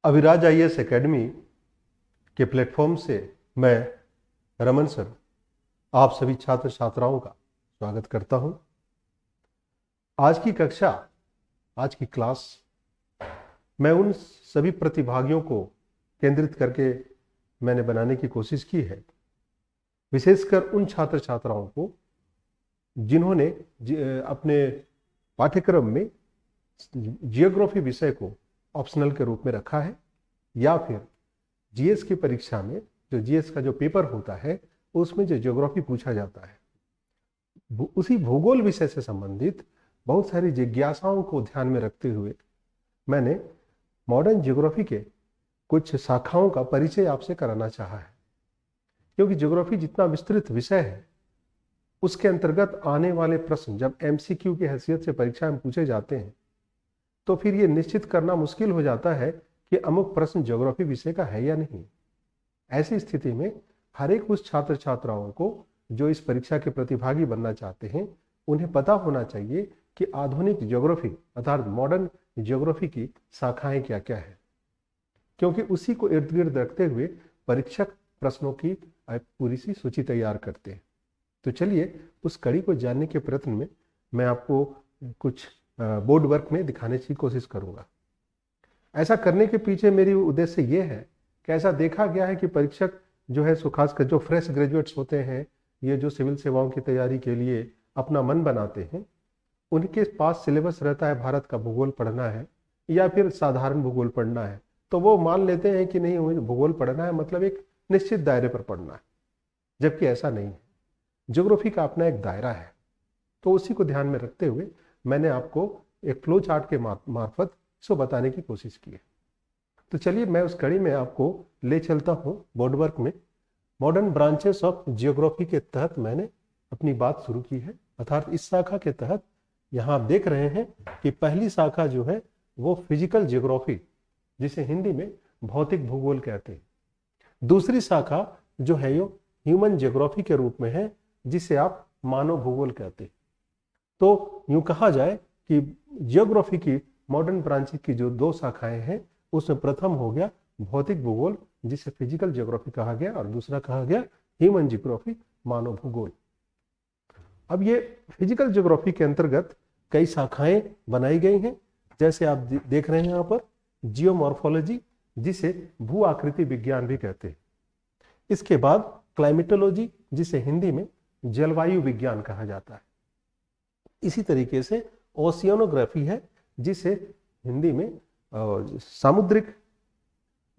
Aviraj IAS academy के platform से मैं रमन सर आप सभी छात्र छात्राओं का स्वागत करता हूं। आज की कक्षा, आज की क्लास मैं उन सभी प्रतिभागियों को केंद्रित करके मैंने बनाने की कोशिश की है, विशेषकर उन छात्र छात्राओं को जिन्होंने अपने पाठ्यक्रम में जियोग्राफी विषय को ऑप्शनल के रूप में रखा है, या फिर जीएस की परीक्षा में जो जीएस का जो पेपर होता है उसमें जो ज्योग्राफी पूछा जाता है, उसी भूगोल विषय से संबंधित बहुत सारी जिज्ञासाओं को ध्यान में रखते हुए मैंने मॉडर्न ज्योग्राफी के कुछ शाखाओं का परिचय आपसे कराना चाहा है। क्योंकि ज्योग्राफी जितना विस्तृत विषय है, उसके अंतर्गत आने वाले प्रश्न जब MCQ की हैसियत से परीक्षा में पूछे जाते हैं तो फिर ये निश्चित करना मुश्किल हो जाता है कि अमुक प्रश्न ज्योग्राफी विषय का है या नहीं। ऐसी स्थिति में हर एक उस छात्र छात्राओं को जो इस परीक्षा के प्रतिभागी बनना चाहते हैं, उन्हें पता होना चाहिए कि आधुनिक ज्योग्राफी अर्थात मॉडर्न ज्योग्राफी की शाखाएं क्या क्या है, क्योंकि उसी को इर्द गिर्द रखते हुए परीक्षक प्रश्नों की पूरी सी सूची तैयार करते हैं। तो चलिए उस कड़ी को जानने के प्रयत्न में मैं आपको कुछ बोर्ड वर्क में दिखाने की कोशिश करूंगा। ऐसा करने के पीछे मेरी उद्देश्य ये है कि ऐसा देखा गया है कि परीक्षक जो है, सो खासकर जो फ्रेश ग्रेजुएट्स होते हैं, ये जो सिविल सेवाओं की तैयारी के लिए अपना मन बनाते हैं, उनके पास सिलेबस रहता है भारत का भूगोल पढ़ना है या फिर साधारण भूगोल पढ़ना है, तो वो मान लेते हैं कि नहीं, भूगोल पढ़ना है मतलब एक निश्चित दायरे पर पढ़ना है, जबकि ऐसा नहीं है। ज्योग्राफी का अपना एक दायरा है। तो उसी को ध्यान में रखते हुए मैंने आपको एक फ्लो चार्ट के मार्फत इसको बताने की कोशिश की है। तो चलिए मैं उस कड़ी में आपको ले चलता हूं बोर्ड वर्क में। मॉडर्न ब्रांचेस ऑफ जियोग्राफी के तहत मैंने अपनी बात शुरू की है, अर्थात इस शाखा के तहत यहाँ आप देख रहे हैं कि पहली शाखा जो है वो फिजिकल जियोग्राफी, जिसे हिंदी में भौतिक भूगोल कहते हैं। दूसरी शाखा जो है वो ह्यूमन जियोग्राफी के रूप में है, जिसे आप मानव भूगोल कहते हैं। तो यूं कहा जाए कि जियोग्राफी की मॉडर्न ब्रांचेस की जो दो शाखाएं हैं, उसमें प्रथम हो गया भौतिक भूगोल, जिसे फिजिकल जियोग्राफी कहा गया, और दूसरा कहा गया ह्यूमन जियोग्राफी, मानव भूगोल। अब ये फिजिकल जियोग्राफी के अंतर्गत कई शाखाएं बनाई गई हैं, जैसे आप देख रहे हैं यहाँ पर जियोमॉर्फोलॉजी, जिसे भू आकृति विज्ञान भी कहते हैं। इसके बाद क्लाइमेटोलॉजी, जिसे हिंदी में जलवायु विज्ञान कहा जाता है। इसी तरीके से ओशियनोग्राफी है, जिसे हिंदी में सामुद्रिक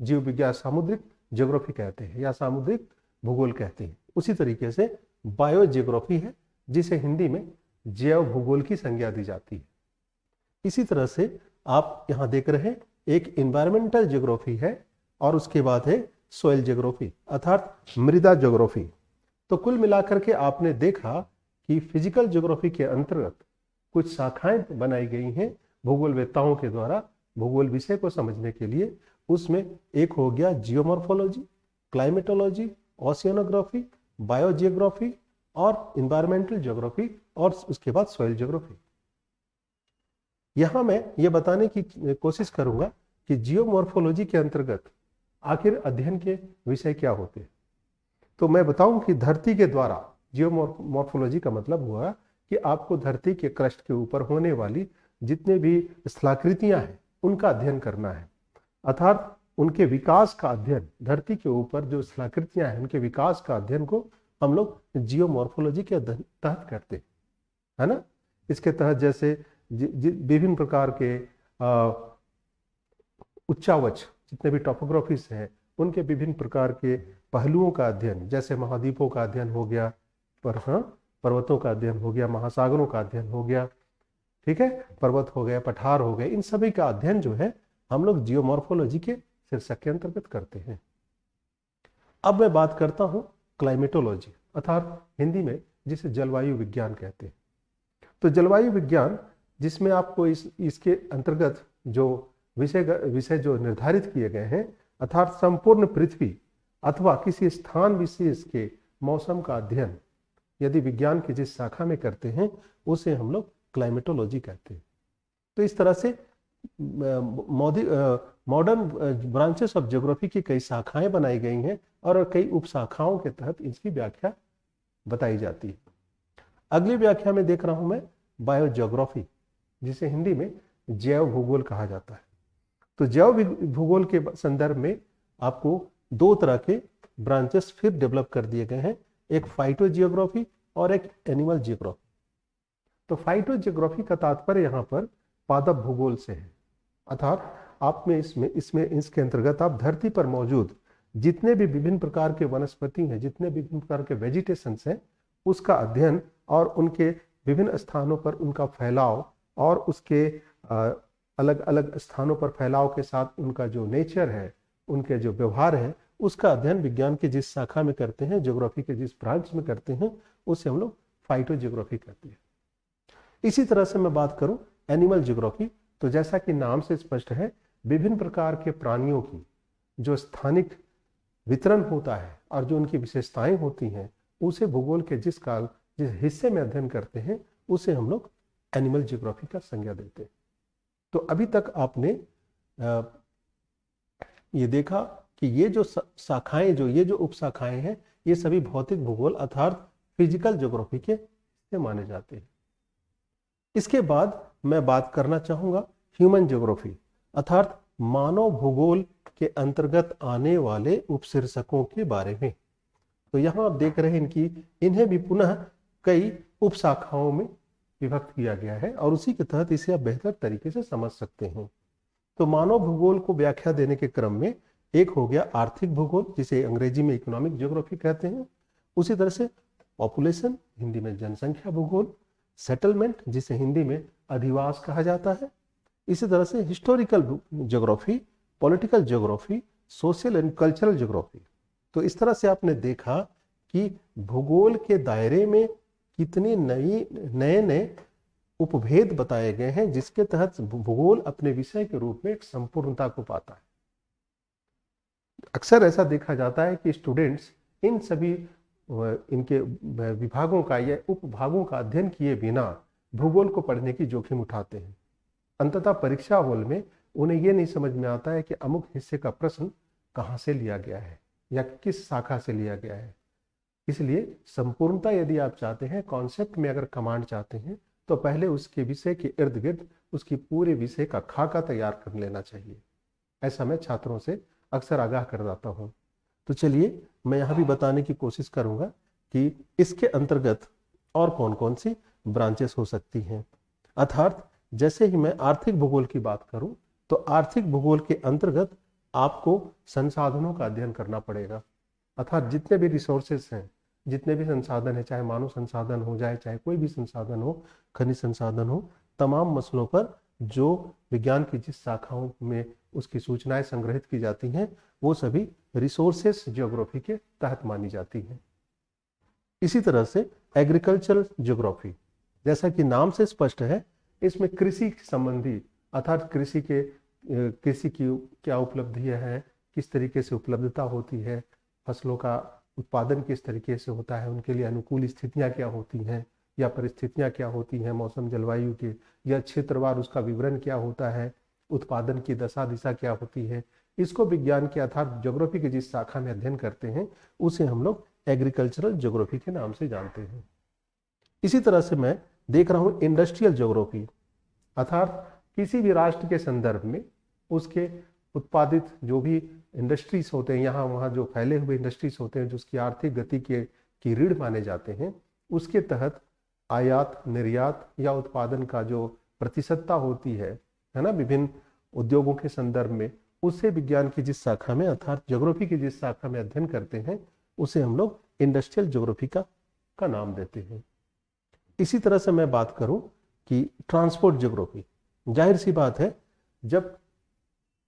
जीव विज्ञान, सामुद्रिक ज्योग्राफी कहते हैं या सामुद्रिक भूगोल कहते हैं। उसी तरीके से बायो जियोग्राफी है, जिसे हिंदी में जैव भूगोल की संज्ञा दी जाती है। इसी तरह से आप यहाँ देख रहे हैं एक एनवायरमेंटल जियोग्राफी है, और उसके बाद है सोइल जियोग्राफी अर्थात मृदा जियोग्राफी। तो कुल मिलाकर के आपने देखा कि फिजिकल जियोग्राफी के अंतर्गत कुछ शाखाएं बनाई गई हैं भूगोलवेत्ताओं के द्वारा भूगोल विषय को समझने के लिए। उसमें एक हो गया जियोमॉर्फोलॉजी, क्लाइमेटोलॉजी, ओशियनोग्राफी, बायोजियोग्राफी और एनवायरमेंटल जियोग्राफी, और उसके बाद सॉइल जियोग्राफी। यहां मैं ये बताने की कोशिश करूंगा कि जियोमॉर्फोलॉजी के अंतर्गत आखिर अध्ययन के विषय क्या होते हैं। तो मैं बताऊं कि धरती के द्वारा, जियोमॉर्फोलॉजी का मतलब हुआ कि आपको धरती के क्रस्ट के ऊपर होने वाली जितने भी स्थलाकृतियां हैं उनका अध्ययन करना है, अर्थात उनके विकास का अध्ययन। धरती के ऊपर जो स्थलाकृतियां हैं उनके विकास का अध्ययन को हम लोग जियोमॉर्फोलॉजी के तहत करते हैं, है ना। इसके तहत जैसे विभिन्न प्रकार के उच्चावच जितने भी टॉपोग्राफीज हैं, उनके विभिन्न प्रकार के पहलुओं का अध्ययन, जैसे महाद्वीपों का अध्ययन हो गया, पर्वतों का अध्ययन हो गया, महासागरों का अध्ययन हो गया, ठीक है, पर्वत हो गए, पठार हो गए, इन सभी का अध्ययन जो है हम लोग जियोमॉर्फोलॉजी के शीर्षक के अंतर्गत करते हैं। अब मैं बात करता हूं क्लाइमेटोलॉजी, अर्थात हिंदी में जिसे जलवायु विज्ञान कहते हैं। तो जलवायु विज्ञान, जिसमें आपको इसके अंतर्गत जो विषय जो निर्धारित किए गए हैं, अर्थात संपूर्ण पृथ्वी अथवा किसी स्थान विशेष के मौसम का अध्ययन यदि विज्ञान की जिस शाखा में करते हैं उसे हम लोग क्लाइमेटोलॉजी कहते हैं। तो इस तरह से मॉडर्न ब्रांचेस ऑफ ज्योग्राफी की कई शाखाएं बनाई गई हैं और कई उपशाखाओं के तहत इसकी व्याख्या बताई जाती है। अगली व्याख्या में देख रहा हूं मैं बायोज्योग्राफी, जिसे हिंदी में जैव भूगोल कहा जाता है। तो जैव भूगोल के संदर्भ में आपको दो तरह के ब्रांचेस फिर डेवलप कर दिए गए हैं, एक फाइटोजियोग्राफी और एक एनिमल जियोग्राफी। तो फाइटोजियोग्राफी का तात्पर्य यहाँ पर पादप भूगोल से है, अर्थात आप में इसमें इसके अंतर्गत आप धरती पर मौजूद जितने भी विभिन्न प्रकार के वनस्पति हैं, जितने भी विभिन्न प्रकार के वेजिटेशंस हैं, उसका अध्ययन और उनके विभिन्न स्थानों पर उनका फैलाव और उसके अलग अलग स्थानों पर फैलाव के साथ उनका जो नेचर है, उनके जो व्यवहार है, उसका अध्ययन विज्ञान की जिस शाखा में करते हैं, ज्योग्राफी के जिस ब्रांच में करते हैं, उसे हम लोग फाइटोजियोग्राफी कहते हैं। इसी तरह से मैं बात करूं एनिमल जियोग्राफी, तो जैसा कि नाम से स्पष्ट है, विभिन्न प्रकार के प्राणियों की जो स्थानिक वितरण होता है और जो उनकी विशेषताएं होती हैं, उसे भूगोल के जिस हिस्से में अध्ययन करते हैं, उसे हम लोग एनिमल जियोग्राफी का संज्ञा देते हैं। तो अभी तक आपने ये देखा कि ये जो शाखाएं, ये जो उपशाखाएं हैं, ये सभी भौतिक भूगोल अर्थात फिजिकल ज्योग्राफी के हिस्से माने जाते हैं। इसके बाद मैं बात करना चाहूंगा ह्यूमन ज्योग्राफी अर्थात मानव भूगोल के अंतर्गत आने वाले उपशीर्षकों के बारे में। तो यहाँ आप देख रहे हैं कि इन्हें भी पुनः कई उपशाखाओं में विभक्त किया गया है और उसी के तहत इसे आप बेहतर तरीके से समझ सकते हैं। तो मानव भूगोल को व्याख्या देने के क्रम में एक हो गया आर्थिक भूगोल, जिसे अंग्रेजी में इकोनॉमिक ज्योग्राफी कहते हैं। उसी तरह से पॉपुलेशन, हिंदी में जनसंख्या भूगोल, सेटलमेंट, जिसे हिंदी में अधिवास कहा जाता है। इसी तरह से historical geography, political geography, social and cultural geography. तो इस तरह से आपने देखा कि भूगोल के दायरे में कितने नए उपभेद बताए गए हैं, जिसके तहत भूगोल अपने विषय के रूप में एक संपूर्णता को पाता है। अक्सर ऐसा देखा जाता है कि स्टूडेंट्स इन सभी इनके विभागों का या उपभागों का अध्ययन किए बिना भूगोल को पढ़ने की जोखिम उठाते हैं। अंततः परीक्षा हॉल में उन्हें यह नहीं समझ में आता है कि अमुक हिस्से का प्रश्न कहाँ से लिया गया है या किस शाखा से लिया गया है। इसलिए संपूर्णता यदि आप चाहते हैं, कॉन्सेप्ट में अगर कमांड चाहते हैं, तो पहले उसके विषय के इर्द गिर्द उसकी पूरे विषय का खाका तैयार कर लेना चाहिए। ऐसा मैं छात्रों से अक्सर आगाह कर देता हूँ। तो चलिए मैं यहाँ भी बताने की कोशिश करूँगा कि इसके अंतर्गत और कौन कौन सी ब्रांचेस हो सकती हैं। अर्थात जैसे ही मैं आर्थिक भूगोल की बात करूँ, तो आर्थिक भूगोल के अंतर्गत आपको संसाधनों का अध्ययन करना पड़ेगा। अर्थात जितने भी रिसोर्सेस हैं, जितने भी संसाधन है, चाहे मानव संसाधन हो जाए, चाहे कोई भी संसाधन हो, खनिज संसाधन हो, तमाम मसलों पर जो विज्ञान की जिस शाखाओं में उसकी सूचनाएं संग्रहित की जाती हैं, वो सभी रिसोर्सेस ज्योग्राफी के तहत मानी जाती हैं। इसी तरह से एग्रीकल्चरल ज्योग्राफी, जैसा कि नाम से स्पष्ट है, इसमें कृषि संबंधी अर्थात कृषि की क्या उपलब्धियां हैं, किस तरीके से उपलब्धता होती है, फसलों का उत्पादन किस तरीके से होता है, उनके लिए अनुकूल स्थितियां क्या होती हैं या परिस्थितियां क्या होती हैं मौसम जलवायु के, या क्षेत्रवार उसका विवरण क्या होता है, उत्पादन की दशा दिशा क्या होती है। इसको विज्ञान के अर्थात ज्योग्राफी की जिस शाखा में अध्ययन करते हैं, उसे हम लोग एग्रीकल्चरल ज्योग्राफी के नाम से जानते हैं। इसी तरह से मैं देख रहा हूँ इंडस्ट्रियल ज्योग्राफी, अर्थात किसी भी राष्ट्र के संदर्भ में उसके उत्पादित जो भी इंडस्ट्रीज होते हैं, यहाँ वहाँ जो फैले हुए इंडस्ट्रीज होते हैं, जो उसकी आर्थिक गति की रीढ़ माने जाते हैं, उसके तहत आयात निर्यात या उत्पादन का जो प्रतिशतता होती है ना, विभिन्न उद्योगों के संदर्भ में, उससे विज्ञान की जिस शाखा में अर्थात ज्योग्राफी की जिस शाखा में अध्ययन करते हैं, उसे हम लोग इंडस्ट्रियल ज्योग्राफी का नाम देते हैं। इसी तरह से मैं बात करूं कि ट्रांसपोर्ट ज्योग्राफी, जाहिर सी बात है, जब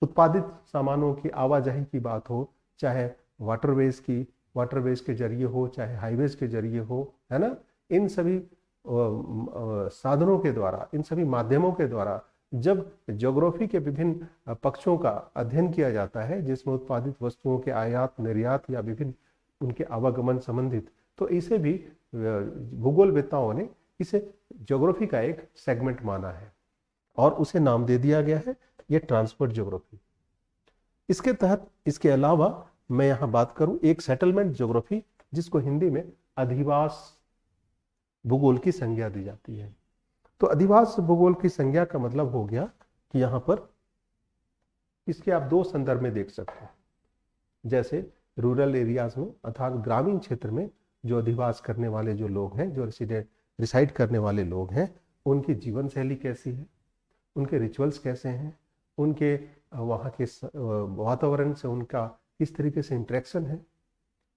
उत्पादित सामानों की आवाजाही की बात हो, चाहे वाटरवेज के जरिए हो, चाहे हाईवेज के जरिए हो, है ना, इन सभी साधनों के द्वारा, इन सभी माध्यमों के द्वारा जब ज्योग्राफी के विभिन्न पक्षों का अध्ययन किया जाता है, जिसमें उत्पादित वस्तुओं के आयात निर्यात या विभिन्न उनके आवागमन संबंधित, तो इसे भी भूगोलवेत्ताओं ने इसे ज्योग्राफी का एक सेगमेंट माना है और उसे नाम दे दिया गया है ये ट्रांसपोर्ट ज्योग्राफी। इसके तहत, इसके अलावा मैं यहाँ बात करूँ एक सेटलमेंट ज्योग्राफी, जिसको हिंदी में अधिवास भूगोल की संज्ञा दी जाती है। तो अधिवास भूगोल की संज्ञा का मतलब हो गया कि यहाँ पर इसके आप दो संदर्भ में देख सकते हैं। जैसे रूरल एरियाज में अर्थात ग्रामीण क्षेत्र में जो अधिवास करने वाले जो लोग हैं, जो रिसाइड करने वाले लोग हैं, उनकी जीवन शैली कैसी है, उनके रिचुअल्स कैसे हैं, उनके वहाँ के वातावरण से उनका किस तरीके से इंटरेक्शन है।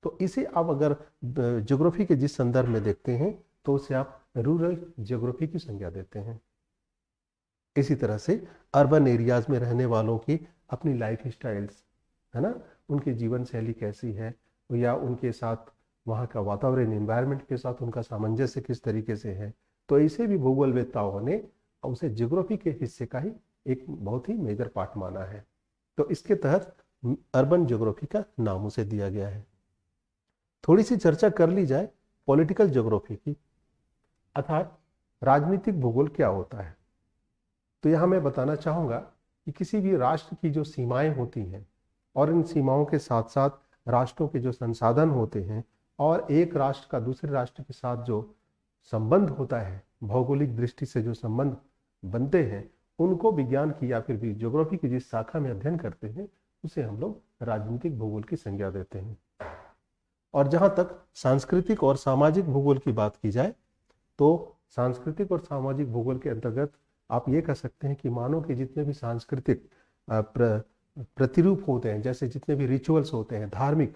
तो इसे आप अगर ज्योग्राफी के जिस संदर्भ में देखते हैं तो उसे आप रूरल ज्योग्राफी की संज्ञा देते हैं। इसी तरह से अर्बन एरियाज में रहने वालों की अपनी लाइफ स्टाइल्स, है ना, उनकी जीवन शैली कैसी है, या उनके साथ वहाँ का वातावरण, एनवायरनमेंट के साथ उनका सामंजस्य किस तरीके से है, तो इसे भी भूगोलवेत्ताओं ने उसे ज्योग्राफी के हिस्से का ही एक बहुत ही मेजर पार्ट माना है। तो इसके तहत अर्बन ज्योग्राफी का नाम उसे दिया गया है। थोड़ी सी चर्चा कर ली जाए पॉलिटिकल ज्योग्राफी की, अर्थात राजनीतिक भूगोल क्या होता है। तो यहाँ मैं बताना चाहूँगा कि किसी भी राष्ट्र की जो सीमाएं होती हैं और इन सीमाओं के साथ साथ राष्ट्रों के जो संसाधन होते हैं और एक राष्ट्र का दूसरे राष्ट्र के साथ जो संबंध होता है, भौगोलिक दृष्टि से जो संबंध बनते हैं, उनको विज्ञान की या फिर भी ज्योग्राफी की जिस शाखा में अध्ययन करते हैं उसे हम लोग राजनीतिक भूगोल की संज्ञा देते हैं। और जहाँ तक सांस्कृतिक और सामाजिक भूगोल की बात की जाए तो सांस्कृतिक और सामाजिक भूगोल के अंतर्गत आप ये कह सकते हैं कि मानव के जितने भी सांस्कृतिक प्रतिरूप होते हैं, जैसे जितने भी रिचुअल्स होते हैं, धार्मिक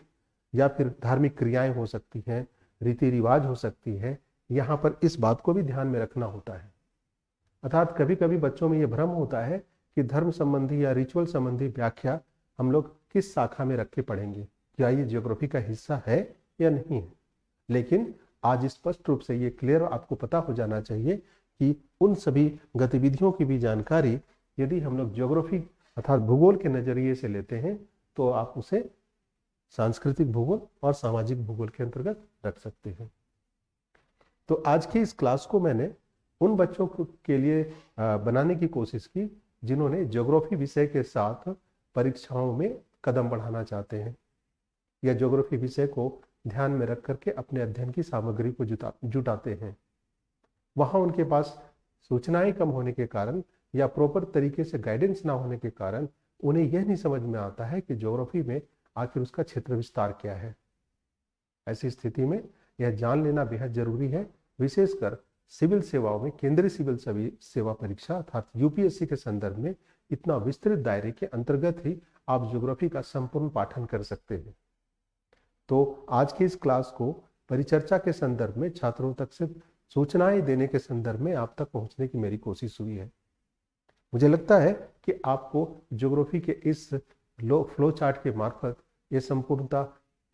या फिर धार्मिक क्रियाएं हो सकती हैं, रीति रिवाज हो सकती है, यहाँ पर इस बात को भी ध्यान में रखना होता है। अर्थात कभी कभी बच्चों में ये भ्रम होता है कि धर्म संबंधी या रिचुअल संबंधी व्याख्या हम लोग किस शाखा में रख के पढ़ेंगे, क्या ये ज्योग्राफी का हिस्सा है या नहीं है। लेकिन आज स्पष्ट रूप से ये क्लियर आपको पता हो जाना चाहिए कि उन सभी गतिविधियों की भी जानकारी यदि हम लोग ज्योग्राफी अर्थात भूगोल के नजरिए से लेते हैं तो आप उसे सांस्कृतिक भूगोल और सामाजिक भूगोल के अंतर्गत रख सकते हैं। तो आज की इस क्लास को मैंने उन बच्चों के लिए बनाने की कोशिश की जिन्होंने ज्योग्राफी विषय के साथ परीक्षाओं में कदम बढ़ाना चाहते हैं या ज्योग्राफी विषय को ध्यान में रख करके अपने अध्ययन की सामग्री को जुटाते हैं। वहाँ उनके पास सूचनाएं कम होने के कारण या प्रॉपर तरीके से गाइडेंस ना होने के कारण उन्हें यह नहीं समझ में आता है कि ज्योग्राफी में आखिर उसका क्षेत्र विस्तार क्या है। ऐसी स्थिति में यह जान लेना बेहद जरूरी है, विशेषकर सिविल सेवाओं में केंद्रीय सिविल सेवा परीक्षा अर्थात यूपीएससी के संदर्भ में इतना विस्तृत दायरे के अंतर्गत ही आप ज्योग्राफी का संपूर्ण पाठन कर सकते हैं। तो आज की इस क्लास को परिचर्चा के संदर्भ में छात्रों तक सिर्फ सूचनाएं देने के संदर्भ में आप तक पहुंचने की मेरी कोशिश हुई है। मुझे लगता है कि आपको ज्योग्राफी के इस फ्लो चार्ट के मार्फत ये संपूर्णता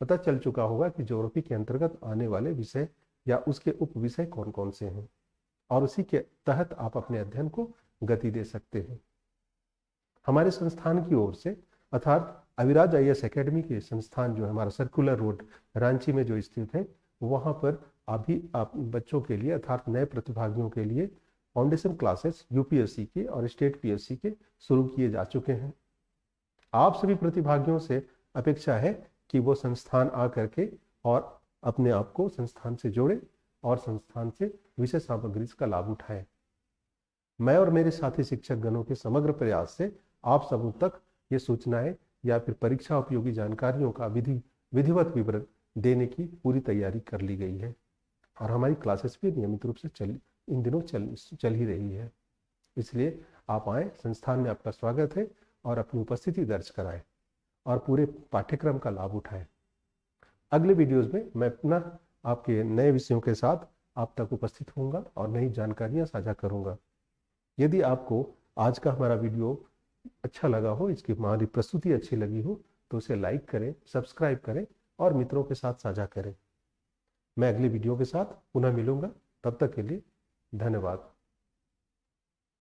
पता चल चुका होगा कि ज्योग्राफी के अंतर्गत आने वाले विषय या उसके उप विषय कौन कौन से हैं और उसी के तहत आप अपने अध्ययन को गति दे सकते हैं। हमारे संस्थान की ओर से अर्थात अविराज IAS एकेडमी के संस्थान जो है हमारा सर्कुलर रोड रांची में जो स्थित है, वहाँ पर अभी आप बच्चों के लिए अर्थात नए प्रतिभागियों के लिए फाउंडेशन क्लासेस यूपीएससी के और स्टेट पीएससी के शुरू किए जा चुके हैं। आप सभी प्रतिभागियों से अपेक्षा है कि वो संस्थान आ करके और अपने आप को संस्थान से जोड़े और संस्थान से विषय सामग्री का लाभ उठाएं। मैं और मेरे साथी शिक्षक गणों के समग्र प्रयास से आप सब तक ये सूचनाएं या फिर परीक्षा उपयोगी जानकारियों का विधिवत विवरण देने की पूरी तैयारी कर ली गई है और हमारी क्लासेस भी नियमित रूप से इन दिनों चल ही रही है। इसलिए आप आए, संस्थान में आपका स्वागत है और अपनी उपस्थिति दर्ज कराएं और पूरे पाठ्यक्रम का लाभ उठाएं। अगले वीडियोस में मैं पुनः आपके नए विषयों के साथ आप तक उपस्थित होऊंगा और नई जानकारियां साझा करूंगा। यदि आपको आज का हमारा वीडियो अच्छा लगा हो, इसकी हमारी प्रस्तुति अच्छी लगी हो, तो उसे लाइक करें, सब्सक्राइब करें और मित्रों के साथ साझा करें। मैं अगले वीडियो के साथ पुनः मिलूंगा, तब तक के लिए धन्यवाद।